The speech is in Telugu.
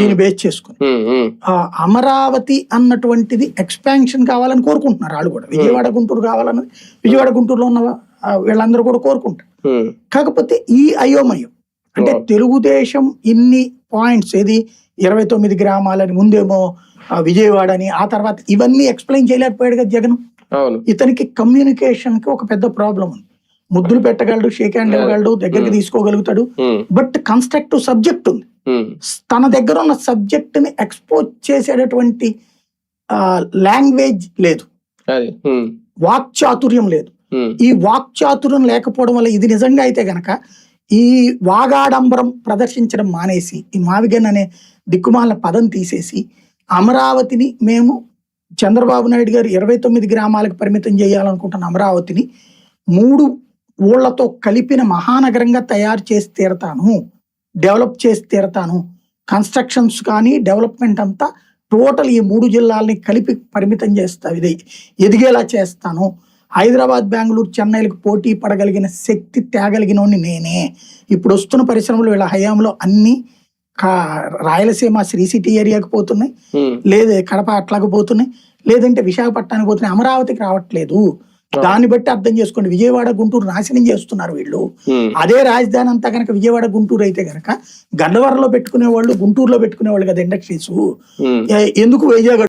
దీన్ని బేస్ చేసుకుని అమరావతి అన్నటువంటిది ఎక్స్పాన్షన్ కావాలని కోరుకుంటున్నారు వాళ్ళు కూడా. విజయవాడ గుంటూరు కావాలన్నది విజయవాడ గుంటూరులో ఉన్న వీళ్ళందరూ కూడా కోరుకుంటారు. కాకపోతే ఈ అయోమయం అంటే తెలుగుదేశం ఇన్ని పాయింట్స్ ఏది 29 గ్రామాలని ముందేమో విజయవాడ అని ఆ తర్వాత ఇవన్నీ ఎక్స్ప్లెయిన్ చేయలేకపోయాడు కదా జగన్. ఇతనికి కమ్యూనికేషన్ కి ఒక పెద్ద ప్రాబ్లం ఉంది. ముద్దులు పెట్టగలడు, షేక్ హ్యాండ్ ఇవ్వగలడు, దగ్గరికి తీసుకోగలుగుతాడు, బట్ కన్స్ట్రక్టివ్ సబ్జెక్ట్ ఉంది. తన దగ్గర ఉన్న సబ్జెక్ట్ ని ఎక్స్పోజ్ చేసేటటువంటి లాంగ్వేజ్ లేదు, వాక్చాతుర్యం లేదు. ఈ వాక్చాతుర్యం లేకపోవడం వల్ల ఇది నిజంగా అయితే గనక ఈ వాగాడంబరం ప్రదర్శించడం మానేసి ఈ మావిగన్ అనే దిక్కుమాల పదం తీసేసి అమరావతిని మేము చంద్రబాబు నాయుడు గారు 29 గ్రామాలకు పరిమితం చేయాలనుకుంటున్న అమరావతిని 3 ఊళ్లతో కలిపిన మహానగరంగా తయారు చేసి తీరతాను, డెవలప్ చేసి తీరతాను, కన్స్ట్రక్షన్స్ కానీ డెవలప్మెంట్ అంతా టోటల్ ఈ 3 జిల్లాలని కలిపి పరిమితం చేస్తా ఇది ఎదిగేలా చేస్తాను. హైదరాబాద్, బెంగళూరు, చెన్నైలకు పోటీ పడగలిగిన శక్తి తేగలిగిన నేనే. ఇప్పుడు వస్తున్న పరిశ్రమలు వీళ్ళ హయాంలో అన్ని రాయలసీమ శ్రీ సిటీ ఏరియాకి పోతున్నాయి, లేదా కడప అట్లాగ పోతున్నాయి, లేదంటే విశాఖపట్నానికి పోతున్నాయి, అమరావతికి రావట్లేదు. దాన్ని బట్టి అర్థం చేసుకోండి, విజయవాడ గుంటూరు నాశనం చేస్తున్నారు వీళ్ళు. అదే రాజధాని అంతా కనుక విజయవాడ గుంటూరు అయితే కనుక గన్నవరంలో పెట్టుకునే వాళ్ళు, గుంటూరులో పెట్టుకునే వాళ్ళు కదా ఇండస్ట్రీస్. ఎందుకు వైజాగ్